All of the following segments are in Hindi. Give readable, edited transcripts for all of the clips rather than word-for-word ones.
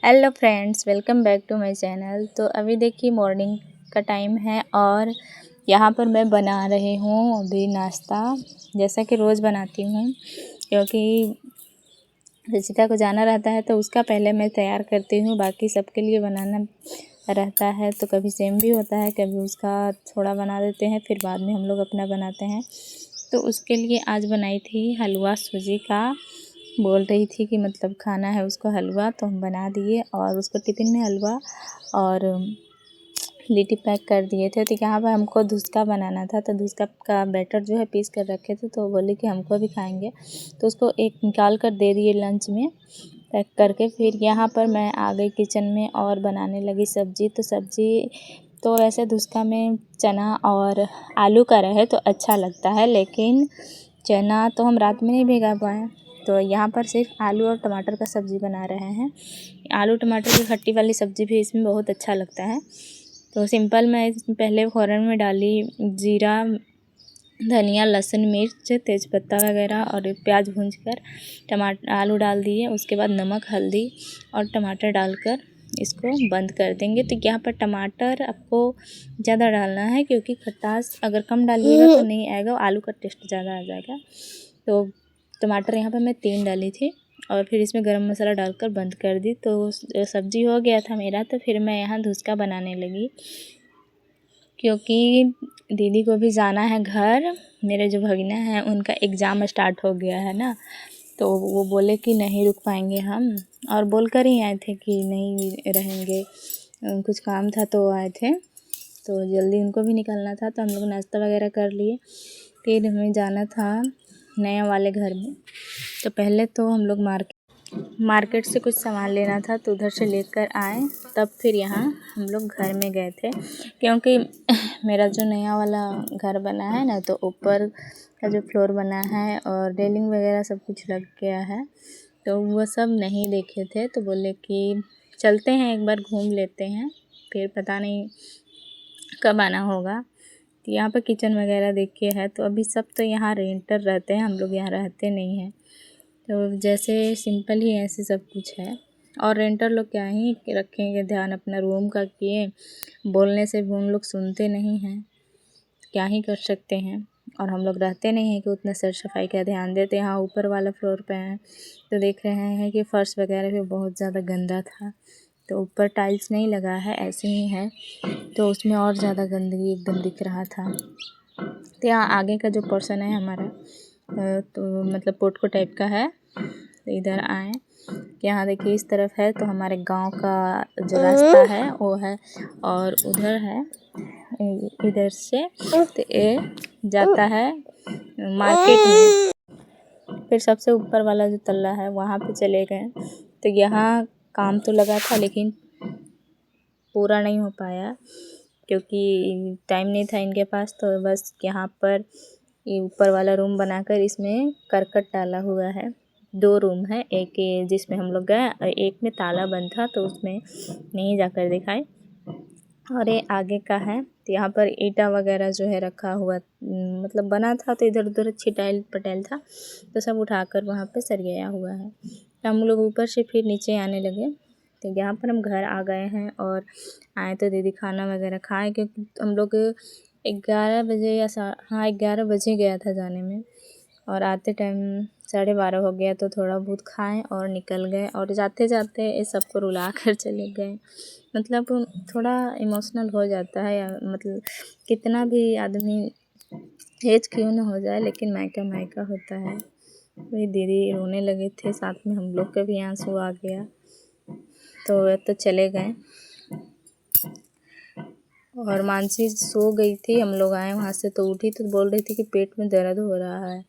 Hello friends, welcome back to my channel. तो अभी देखिए मॉर्निंग का टाइम है और यहाँ पर मैं बना रही हूँ अभी नाश्ता, जैसा कि रोज़ बनाती हूँ। क्योंकि रचिता को जाना रहता है तो उसका पहले मैं तैयार करती हूँ, बाकी सबके लिए बनाना रहता है। तो कभी सेम भी होता है, कभी उसका थोड़ा बना देते हैं, फिर बाद में हम लोग अपना बनाते हैं। तो उसके लिए आज बनाई थी हलवा सूजी का। बोल रही थी कि मतलब खाना है उसको हलवा, तो हम बना दिए और उसको टिफ़िन में हलवा और लिट्टी पैक कर दिए थे। तो यहाँ पर हमको धुसका बनाना था, तो धुसका का बैटर जो है पीस कर रखे थे, तो बोली कि हमको भी खाएंगे, तो उसको एक निकाल कर दे दिए लंच में पैक करके। फिर यहाँ पर मैं आ गई किचन में और बनाने लगी सब्ज़ी। तो सब्ज़ी तो वैसे धुसका में चना और आलू का रहे तो अच्छा लगता है, लेकिन चना तो हम रात में नहीं भिगा पाए, तो यहाँ पर सिर्फ आलू और टमाटर का सब्ज़ी बना रहे हैं। आलू टमाटर की खट्टी वाली सब्ज़ी भी इसमें बहुत अच्छा लगता है। तो सिंपल मैं इसमें पहले फ़ौरन में डाली जीरा, धनिया, लहसुन, मिर्च, तेज़पत्ता वगैरह और प्याज भूंजकर आलू डाल दिए। उसके बाद नमक, हल्दी और टमाटर डालकर इसको बंद कर देंगे। तो यहाँ पर टमाटर आपको ज़्यादा डालना है, क्योंकि खटास अगर कम डालिएगा तो नहीं आएगा, आलू का टेस्ट ज़्यादा आ जाएगा। तो टमाटर यहाँ पर मैं 3 डाली थी और फिर इसमें गरम मसाला डालकर बंद कर दी। तो सब्ज़ी हो गया था मेरा। तो फिर मैं यहाँ धुसका बनाने लगी, क्योंकि दीदी को भी जाना है घर। मेरे जो भगिना हैं उनका एग्ज़ाम स्टार्ट हो गया है ना, तो वो बोले कि नहीं रुक पाएंगे हम, और बोल कर ही आए थे कि नहीं रहेंगे, कुछ काम था तो आए थे। तो जल्दी उनको भी निकलना था, तो हम लोग नाश्ता वगैरह कर लिए। फिर हमें जाना था नया वाले घर में। तो पहले तो हम लोग मार्केट से कुछ सामान लेना था, तो उधर से लेकर आए, तब फिर यहाँ हम लोग घर में गए थे। क्योंकि मेरा जो नया वाला घर बना है ना, तो ऊपर का जो फ्लोर बना है और रेलिंग वगैरह सब कुछ लग गया है, तो वो सब नहीं देखे थे। तो बोले कि चलते हैं एक बार घूम लेते हैं, फिर पता नहीं कब आना होगा। तो यहाँ पर किचन वगैरह देखिए है। तो अभी सब तो यहाँ रेंटर रहते हैं, हम लोग यहाँ रहते नहीं हैं। तो जैसे सिंपल ही ऐसे सब कुछ है, और रेंटर लोग क्या ही रखेंगे ध्यान अपना रूम का, किए बोलने से भी उन लोग सुनते नहीं हैं, क्या ही कर सकते हैं। और हम लोग रहते नहीं हैं कि उतना सर सफाई का ध्यान देते। यहाँ ऊपर वाला फ्लोर पे हैं, तो देख रहे हैं कि फर्श वगैरह भी बहुत ज़्यादा गंदा था। तो ऊपर टाइल्स नहीं लगा है, ऐसे ही है, तो उसमें और ज़्यादा गंदगी एकदम दिख रहा था। तो यहाँ आगे का जो पोर्शन है हमारा, तो मतलब पोर्टिको टाइप का है। तो इधर आए कि यहाँ देखिए इस तरफ है, तो हमारे गांव का जो रास्ता है वो है, और उधर है इधर से तो ये जाता है मार्केट में। फिर सबसे ऊपर वाला जो तल्ला है वहाँ पे चले गए। तो यहाँ काम तो लगा था, लेकिन पूरा नहीं हो पाया, क्योंकि टाइम नहीं था इनके पास। तो बस यहाँ पर ये ऊपर वाला रूम बनाकर इसमें करकट डाला हुआ है। 2 रूम है, एक जिसमें हम लोग गए और एक में ताला बंद था, तो उसमें नहीं जाकर दिखाए, और ये आगे का है। तो यहाँ पर ईंटा वगैरह जो है रखा हुआ, मतलब बना था, तो इधर उधर छिटाइल पटेल था, तो सब उठाकर वहाँ पे सरियाया हुआ है। तो हम लोग ऊपर से फिर नीचे आने लगे। तो यहाँ पर हम घर आ गए हैं और आए तो दीदी खाना वगैरह खाए, क्योंकि हम लोग 11 बजे या 11 बजे गया था जाने में, और आते टाइम 12:30 हो गया। तो थोड़ा बहुत खाएं और निकल गए, और जाते जाते ये सबको रुला कर चले गए। मतलब थोड़ा इमोशनल हो जाता है, या मतलब कितना भी आदमी एज क्यों न हो जाए, लेकिन मायका मायका होता है। वही दीदी रोने लगे थे, साथ में हम लोग का भी आंसू आ गया। तो चले गए, और मानसी सो गई थी। हम लोग आए वहाँ से, तो उठी तो बोल रही थी कि पेट में दर्द हो रहा है।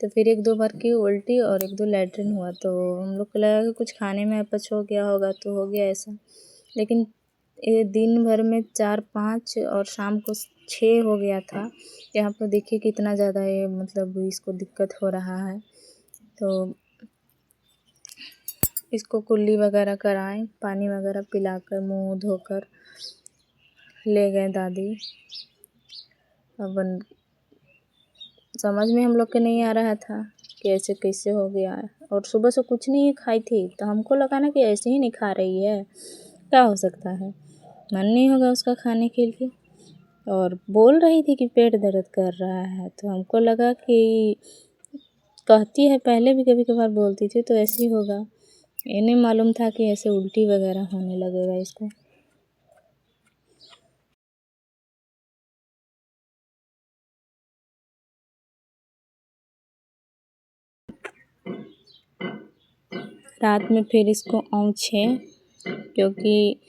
तो फिर 1-2 बार की उल्टी और 1-2 लैट्रिन हुआ, तो हम लोग को लगा कि कुछ खाने में अपच हो गया होगा, तो हो गया ऐसा। लेकिन ये दिन भर में 4-5 और शाम को 6 हो गया था। यहाँ पर देखिए कितना ज़्यादा ये मतलब इसको दिक्कत हो रहा है। तो इसको कुल्ली वगैरह कराएं, पानी वगैरह पिलाकर मुँह धोकर ले गए दादी। अब समझ में हम लोग के नहीं आ रहा था कि ऐसे कैसे हो गया। और सुबह से कुछ नहीं खाई थी, तो हमको लगा ना कि ऐसे ही नहीं खा रही है, क्या हो सकता है, मन नहीं होगा उसका खाने के लिए। और बोल रही थी कि पेट दर्द कर रहा है, तो हमको लगा कि कहती है, पहले भी कभी कभार बोलती थी, तो ऐसे ही होगा। ये नहीं मालूम था कि ऐसे उल्टी वगैरह होने लगेगा इसको। रात में फिर इसको औंछे, क्योंकि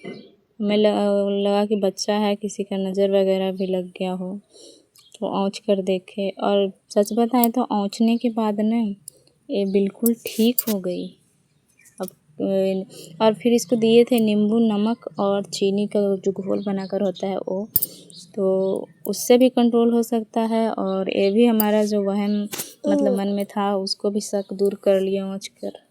हमें लगा कि बच्चा है, किसी का नज़र वगैरह भी लग गया हो, तो औंच कर देखे। और सच बताएं तो औंचने के बाद ना ये बिल्कुल ठीक हो गई। अब और फिर इसको दिए थे नींबू, नमक और चीनी का जो घोल बनाकर होता है वो, तो उससे भी कंट्रोल हो सकता है। और ये भी हमारा जो वहम मतलब मन में था उसको भी शक दूर कर लिया औंच कर।